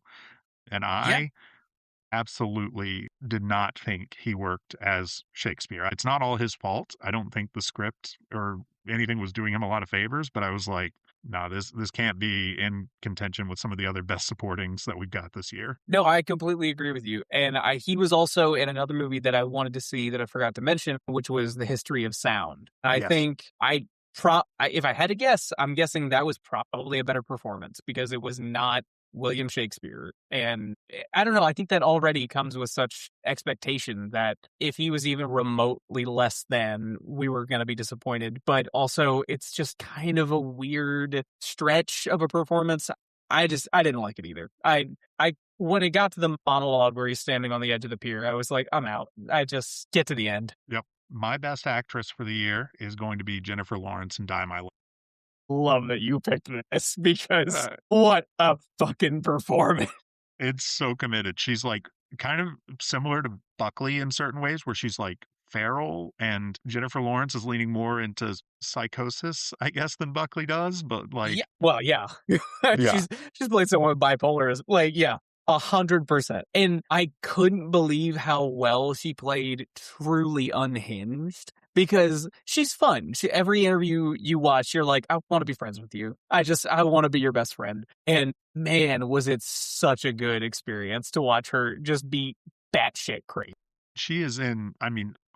[SPEAKER 1] and
[SPEAKER 2] Yeah.
[SPEAKER 1] I absolutely did not think he worked as Shakespeare. It's not all his fault. I don't think the script or anything was doing him a lot of favors, but I was like, no, this can't be in contention with some of the other best supportings that we've got this year.
[SPEAKER 2] No, I completely agree with you. And he was also in another movie that I wanted to see that I forgot to mention, which was The History of Sound. I
[SPEAKER 1] Yes.
[SPEAKER 2] think if I had to guess, I'm guessing that was probably a better performance because it was not William Shakespeare. And I don't know, I think that already comes with such expectation that if he was even remotely less than, we were going to be disappointed. But also, it's just kind of a weird stretch of a performance. I didn't like it either. When it got to the monologue where he's standing on the edge of the pier, I was like, I'm out. I just get to the end.
[SPEAKER 1] Yep. My best actress for the year is going to be Jennifer Lawrence in Die My Life.
[SPEAKER 2] Love that you picked this because what a fucking performance.
[SPEAKER 1] It's so committed. She's like kind of similar to Buckley in certain ways, where she's like feral, and Jennifer Lawrence is leaning more into psychosis, I guess, than Buckley does. But like,
[SPEAKER 2] Yeah. Well, yeah.
[SPEAKER 1] yeah,
[SPEAKER 2] she's played someone with bipolar. Like, yeah. 100%. And I couldn't believe how well she played truly unhinged because she's fun. Every interview you watch, you're like, I want to be friends with you. I want to be your best friend. And man, was it such a good experience to watch her just be batshit crazy.
[SPEAKER 1] she is in,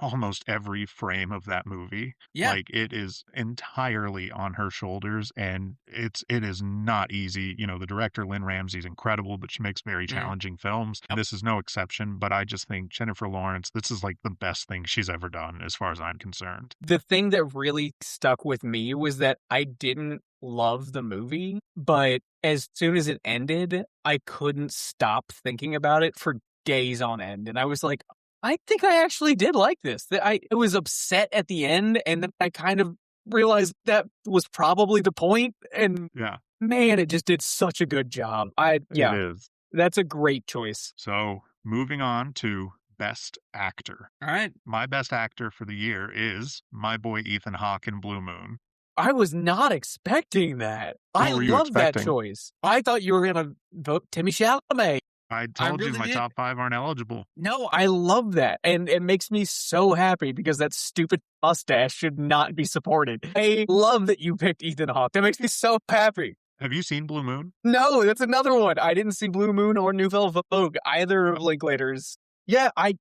[SPEAKER 1] almost every frame of that movie.
[SPEAKER 2] Yeah.
[SPEAKER 1] Like, it is entirely on her shoulders, and it is not easy. The director, Lynn Ramsey's incredible, but she makes very challenging films.
[SPEAKER 2] Yep.
[SPEAKER 1] This is no exception, but I just think Jennifer Lawrence, this is like the best thing she's ever done as far as I'm concerned.
[SPEAKER 2] The thing that really stuck with me was that I didn't love the movie, but as soon as it ended, I couldn't stop thinking about it for days on end. And I was like, I think I actually did like this. I was upset at the end, and then I kind of realized that was probably the point. And
[SPEAKER 1] Yeah.
[SPEAKER 2] Man, it just did such a good job.
[SPEAKER 1] It is.
[SPEAKER 2] That's a great choice.
[SPEAKER 1] So moving on to Best Actor.
[SPEAKER 2] All right.
[SPEAKER 1] My Best Actor for the year is my boy Ethan Hawke in Blue Moon.
[SPEAKER 2] I was not expecting that. I
[SPEAKER 1] What were you
[SPEAKER 2] love that
[SPEAKER 1] expecting?
[SPEAKER 2] choice. I thought you were going to vote Timmy Chalamet.
[SPEAKER 1] I told you
[SPEAKER 2] really
[SPEAKER 1] my
[SPEAKER 2] did.
[SPEAKER 1] top 5 aren't eligible.
[SPEAKER 2] No, I love that. And it makes me so happy because that stupid mustache should not be supported. I love that you picked Ethan Hawke. That makes me so happy.
[SPEAKER 1] Have you seen Blue Moon?
[SPEAKER 2] No, that's another one. I didn't see Blue Moon or Nouvelle Vogue, either of Linklater's. Yeah, I've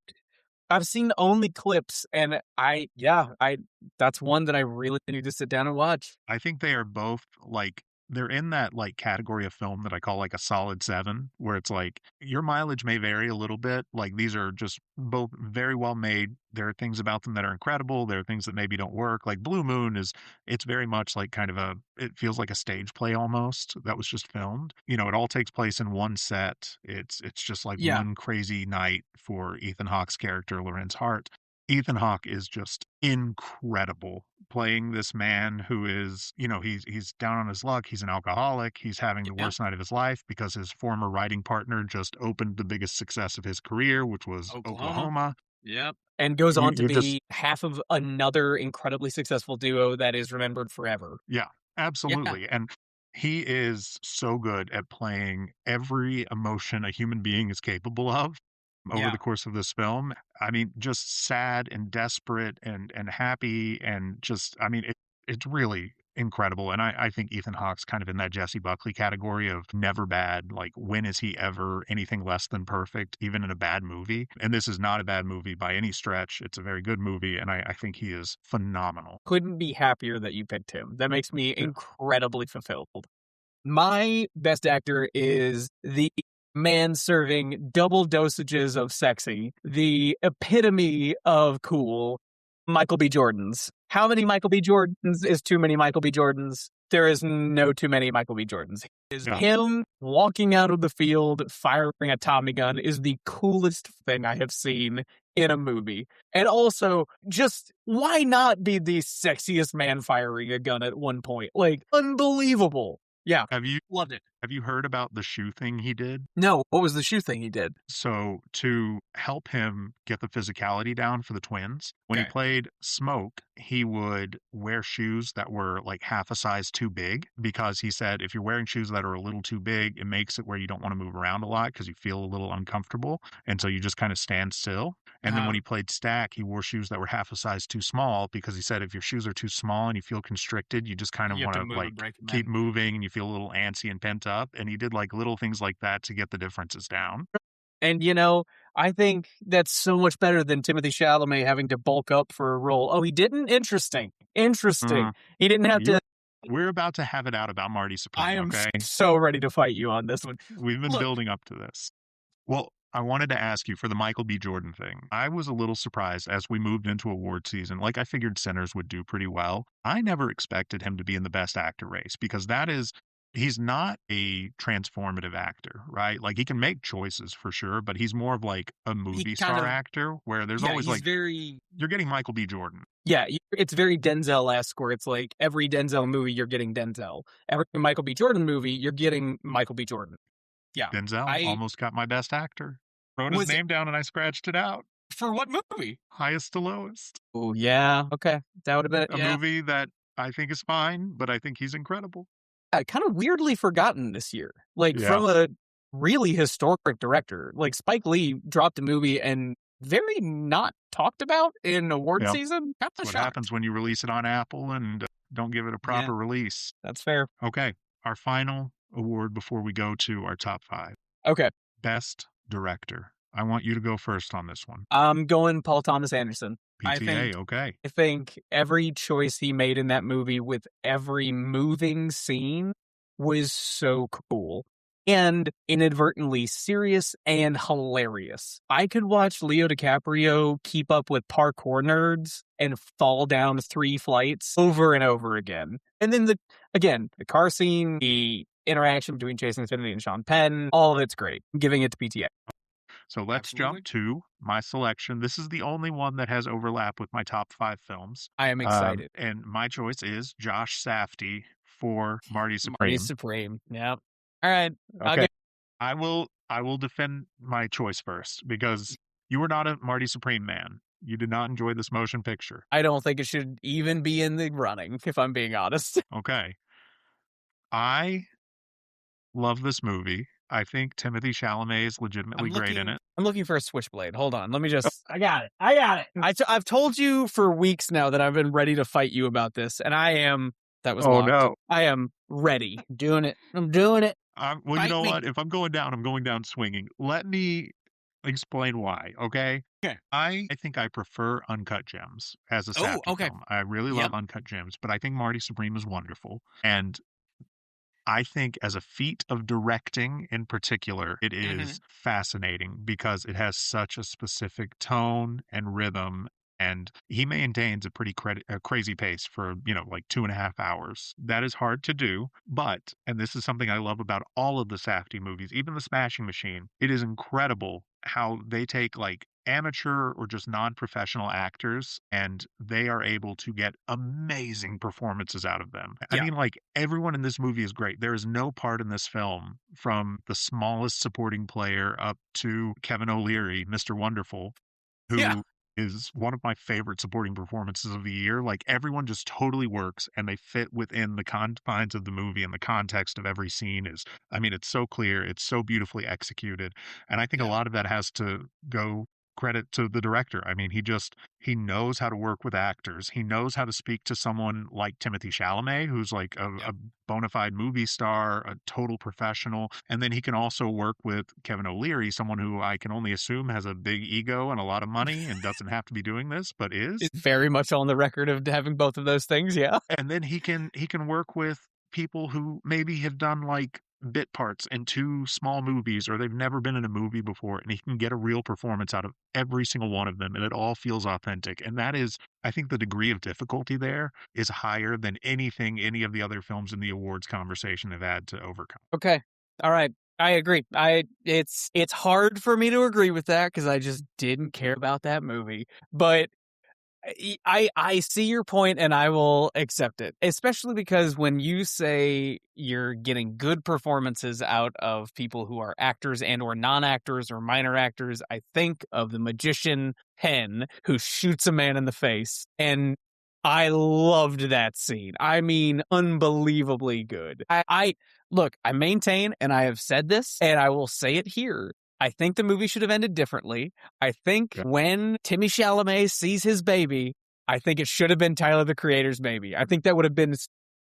[SPEAKER 2] seen only clips, and that's one that I really need to sit down and watch.
[SPEAKER 1] I think they are both like they're in that like category of film that I call like a solid 7, where it's like your mileage may vary a little bit. Like these are just both very well made. There are things about them that are incredible. There are things that maybe don't work. Like Blue Moon it's very much like kind of it feels like a stage play almost that was just filmed. You know, it all takes place in one set. It's just like
[SPEAKER 2] Yeah.
[SPEAKER 1] one crazy night for Ethan Hawke's character, Lorenz Hart. Ethan Hawke is just incredible playing this man who is, you know, he's down on his luck. He's an alcoholic. He's having the worst night of his life because his former writing partner just opened the biggest success of his career, which was Oklahoma.
[SPEAKER 2] Yep. And goes on to
[SPEAKER 1] You're
[SPEAKER 2] be
[SPEAKER 1] just-
[SPEAKER 2] half of another incredibly successful duo that is remembered forever.
[SPEAKER 1] Yeah, absolutely. And he is so good at playing every emotion a human being is capable of over the course of this film. I mean, just sad and desperate and happy and just, I mean, it's really incredible. And I think Ethan Hawke's kind of in that Jesse Buckley category of never bad. Like, when is he ever anything less than perfect, even in a bad movie? And this is not a bad movie by any stretch. It's a very good movie. And I think he is phenomenal.
[SPEAKER 2] Couldn't be happier that you picked him. That makes me incredibly fulfilled. My best actor is the man serving double dosages of sexy, the epitome of cool, Michael B. Jordans. How many Michael B. Jordans is too many Michael B. Jordans? There is no too many Michael B. Jordans. Him walking out of the field, firing a Tommy gun is the coolest thing I have seen in a movie. And also, just why not be the sexiest man firing a gun at one point? Like, unbelievable. Yeah. Loved it.
[SPEAKER 1] Have you heard about the shoe thing he did?
[SPEAKER 2] No, what was the shoe thing he did?
[SPEAKER 1] So to help him get the physicality down for the twins, when he played Smoke, he would wear shoes that were like half a size too big, because he said if you're wearing shoes that are a little too big, it makes it where you don't want to move around a lot because you feel a little uncomfortable. And so you just kind of stand still. And then when he played Stack, he wore shoes that were half a size too small, because he said if your shoes are too small and you feel constricted, you just kind of want to like keep moving and you feel a little antsy and pent up. And he did like little things like that to get the differences down.
[SPEAKER 2] And, you know, I think that's so much better than Timothy Chalamet having to bulk up for a role. Oh, he didn't? Interesting. He didn't have to.
[SPEAKER 1] We're about to have it out about Marty Supreme.
[SPEAKER 2] I am so ready to fight you on this one.
[SPEAKER 1] We've been building up to this. Well, I wanted to ask you for the Michael B. Jordan thing. I was a little surprised as we moved into award season. Like, I figured Sinners would do pretty well. I never expected him to be in the Best Actor race, because he's not a transformative actor, right? Like, he can make choices for sure, but he's more of like a movie star actor, where there's always like, you're getting Michael B. Jordan.
[SPEAKER 2] Yeah, it's very Denzel-esque, where it's like every Denzel movie, you're getting Denzel. Every Michael B. Jordan movie, you're getting Michael B. Jordan. Yeah.
[SPEAKER 1] Denzel almost got my Best Actor. Wrote his name down and I scratched it out.
[SPEAKER 2] For what movie?
[SPEAKER 1] Highest to Lowest.
[SPEAKER 2] Oh, yeah. Okay. That would have been
[SPEAKER 1] a movie that I think is fine, but I think he's incredible.
[SPEAKER 2] Kind of weirdly forgotten this year. Like, from a really historic director. Like, Spike Lee dropped a movie and very not talked about in award season.
[SPEAKER 1] That's what happens when you release it on Apple and don't give it a proper release.
[SPEAKER 2] That's fair.
[SPEAKER 1] Okay. Our final award before we go to our top 5.
[SPEAKER 2] Okay.
[SPEAKER 1] Best Director. I want you to go first on this one.
[SPEAKER 2] I'm going Paul Thomas Anderson.
[SPEAKER 1] PTA,
[SPEAKER 2] I think every choice he made in that movie with every moving scene was so cool and inadvertently serious and hilarious. I could watch Leo DiCaprio keep up with parkour nerds and fall down 3 flights over and over again. And then the car scene, the interaction between Jason Infinity and Sean Penn, all of it's great. I'm giving it to PTA.
[SPEAKER 1] So let's jump to my selection. This is the only one that has overlap with my top 5 films.
[SPEAKER 2] I am excited.
[SPEAKER 1] And my choice is Josh Safdie for Marty
[SPEAKER 2] Marty
[SPEAKER 1] Supreme.
[SPEAKER 2] Supreme. Yep. All right.
[SPEAKER 1] Okay. I will defend my choice first because you were not a Marty Supreme man. You did not enjoy this motion picture.
[SPEAKER 2] I don't think it should even be in the running, if I'm being honest.
[SPEAKER 1] Okay. I love this movie. I think Timothy Chalamet is legitimately great in it.
[SPEAKER 2] I'm looking for a switchblade. Hold on. Let me just. I got it. I've told you for weeks now that I've been ready to fight you about this, and I am. That was locked.
[SPEAKER 1] No.
[SPEAKER 2] I am ready. Doing it. I'm doing it.
[SPEAKER 1] Well,
[SPEAKER 2] Fight
[SPEAKER 1] you know
[SPEAKER 2] me.
[SPEAKER 1] what? If I'm going down swinging. Let me explain why, okay?
[SPEAKER 2] Okay.
[SPEAKER 1] I think I prefer Uncut Gems as a Safdie film. I really love Uncut Gems, but I think Marty Supreme is wonderful. And I think as a feat of directing in particular, it is fascinating because it has such a specific tone and rhythm. And he maintains a pretty crazy pace for, like 2.5 hours. That is hard to do. But, and this is something I love about all of the Safdie movies, even The Smashing Machine, it is incredible how they take like amateur or just non-professional actors and they are able to get amazing performances out of them. I mean, like everyone in this movie is great. There is no part in this film, from the smallest supporting player up to Kevin O'Leary, Mr. Wonderful, who is one of my favorite supporting performances of the year. Like everyone just totally works and they fit within the confines of the movie, and the context of every scene is, I mean, it's so clear, it's so beautifully executed. And I think a lot of that has to go credit to the director. I mean, he knows how to work with actors. He knows how to speak to someone like Timothy Chalamet, who's like a bona fide movie star, a total professional. And then he can also work with Kevin O'Leary, someone who I can only assume has a big ego and a lot of money and doesn't have to be doing this, but is.
[SPEAKER 2] It's very much on the record of having both of those things,
[SPEAKER 1] And then he can work with people who maybe have done like bit parts in 2 small movies, or they've never been in a movie before, and he can get a real performance out of every single one of them, and it all feels authentic. And that is, I think the degree of difficulty there is higher than anything any of the other films in the awards conversation have had to overcome.
[SPEAKER 2] Okay. All right. I agree. It's hard for me to agree with that because I just didn't care about that movie. But I see your point and I will accept it, especially because when you say you're getting good performances out of people who are actors and or non-actors or minor actors, I think of the magician Penn who shoots a man in the face, and I loved that scene. I mean, unbelievably good. I look, I maintain, and I have said this, and I will say it here, I think the movie should have ended differently. I think when Timmy Chalamet sees his baby, I think it should have been Tyler, the Creator's baby. I think that would have been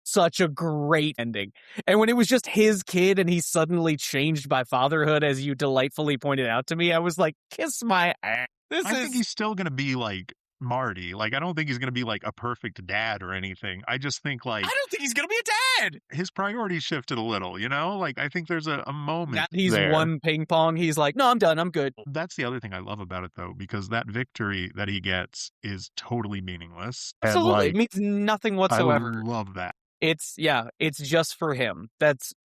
[SPEAKER 2] such a great ending. And when it was just his kid and he suddenly changed by fatherhood, as you delightfully pointed out to me, I was like, kiss my ass.
[SPEAKER 1] I think he's still going to be like Marty. Like, I don't think he's going to be like a perfect dad or anything. I just think like,
[SPEAKER 2] I don't think he's going to be a dad.
[SPEAKER 1] His priorities shifted a little, Like, I think there's a moment
[SPEAKER 2] that he's
[SPEAKER 1] there.
[SPEAKER 2] Won ping pong. He's like, no, I'm done. I'm good.
[SPEAKER 1] That's the other thing I love about it, though, because that victory that he gets is totally meaningless.
[SPEAKER 2] Absolutely. It means nothing whatsoever.
[SPEAKER 1] I love that.
[SPEAKER 2] It's just for him.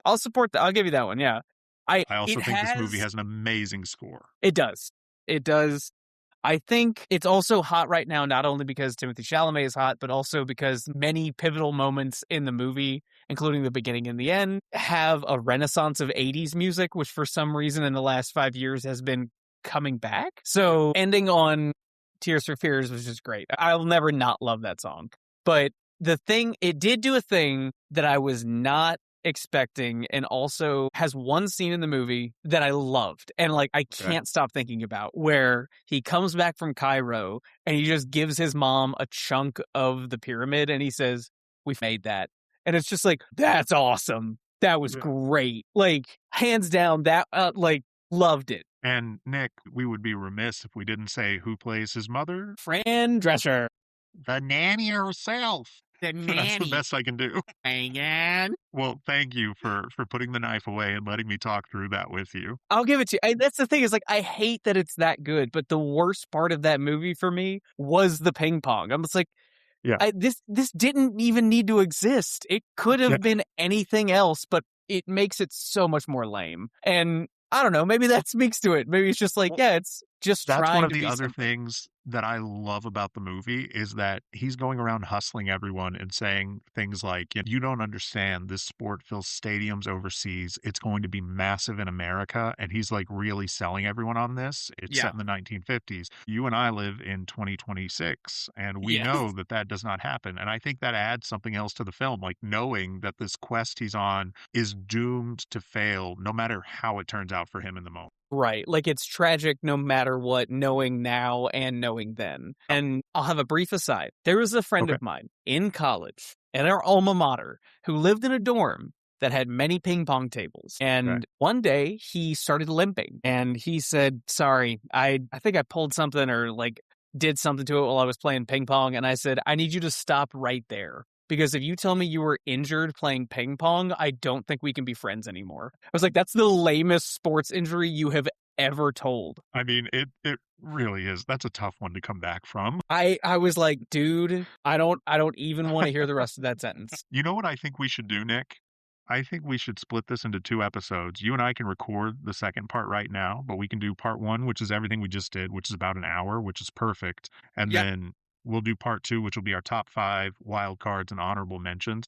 [SPEAKER 2] I'll support that. I'll give you that one. Yeah.
[SPEAKER 1] I also think this movie has an amazing score.
[SPEAKER 2] It does. I think it's also hot right now, not only because Timothy Chalamet is hot, but also because many pivotal moments in the movie, including the beginning and the end, have a renaissance of 80s music, which for some reason in the last 5 years has been coming back. So ending on Tears for Fears was just great. I'll never not love that song. But it did do a thing that I was not expecting, and also has one scene in the movie that I loved and like I can't stop thinking about, where he comes back from Cairo and he just gives his mom a chunk of the pyramid and he says, "We've made that." And it's just like, that's awesome. That was great. Like, hands down, that loved it.
[SPEAKER 1] And Nick, we would be remiss if we didn't say who plays his mother.
[SPEAKER 2] Fran Drescher.
[SPEAKER 1] The nanny herself.
[SPEAKER 2] The nanny.
[SPEAKER 1] That's the best I can do.
[SPEAKER 2] Again.
[SPEAKER 1] Well, thank you for putting the knife away and letting me talk through that with you.
[SPEAKER 2] I'll give it to you. That's the thing, is like, I hate that it's that good, but the worst part of that movie for me was the ping pong. I'm just like, this didn't even need to exist. It could have been anything else, but it makes it so much more lame. And I don't know, maybe that speaks to it. Maybe it's just like, it's just
[SPEAKER 1] that's
[SPEAKER 2] trying
[SPEAKER 1] one of
[SPEAKER 2] to
[SPEAKER 1] the
[SPEAKER 2] be
[SPEAKER 1] other
[SPEAKER 2] something.
[SPEAKER 1] things that I love about the movie is that he's going around hustling everyone and saying things like, "You don't understand. This sport fills stadiums overseas. It's going to be massive in America." And he's like really selling everyone on this. It's
[SPEAKER 2] Yeah.
[SPEAKER 1] set in the 1950s. You and I live in 2026, and we
[SPEAKER 2] Yeah.
[SPEAKER 1] know that that does not happen. And I think that adds something else to the film, like knowing that this quest he's on is doomed to fail no matter how it turns out for him in the moment.
[SPEAKER 2] Right. Like it's tragic no matter what, knowing now and knowing then. And I'll have a brief aside. There was a friend
[SPEAKER 1] Okay.
[SPEAKER 2] of mine in college at our alma mater who lived in a dorm that had many ping pong tables. And one day he started limping and he said, "Sorry, I think I pulled something or like did something to it while I was playing ping pong." And I said, "I need you to stop right there. Because if you tell me you were injured playing ping pong, I don't think we can be friends anymore." I was like, that's the lamest sports injury you have ever told.
[SPEAKER 1] I mean, it really is. That's a tough one to come back from.
[SPEAKER 2] I was like, dude, I don't even want to hear the rest of that sentence.
[SPEAKER 1] You know what I think we should do, Nick? I think we should split this into 2 episodes. You and I can record the second part right now, but we can do part 1, which is everything we just did, which is about an hour, which is perfect. And
[SPEAKER 2] Yep.
[SPEAKER 1] then we'll do part 2, which will be our top 5 wild cards and honorable mentions.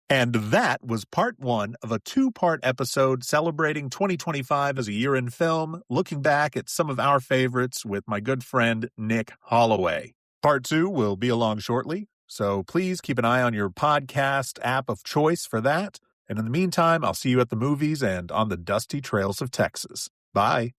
[SPEAKER 1] And that was part 1 of a 2-part episode celebrating 2025 as a year in film, looking back at some of our favorites with my good friend Nick Holloway. Part 2 will be along shortly, so please keep an eye on your podcast app of choice for that. And in the meantime, I'll see you at the movies and on the dusty trails of Texas. Bye.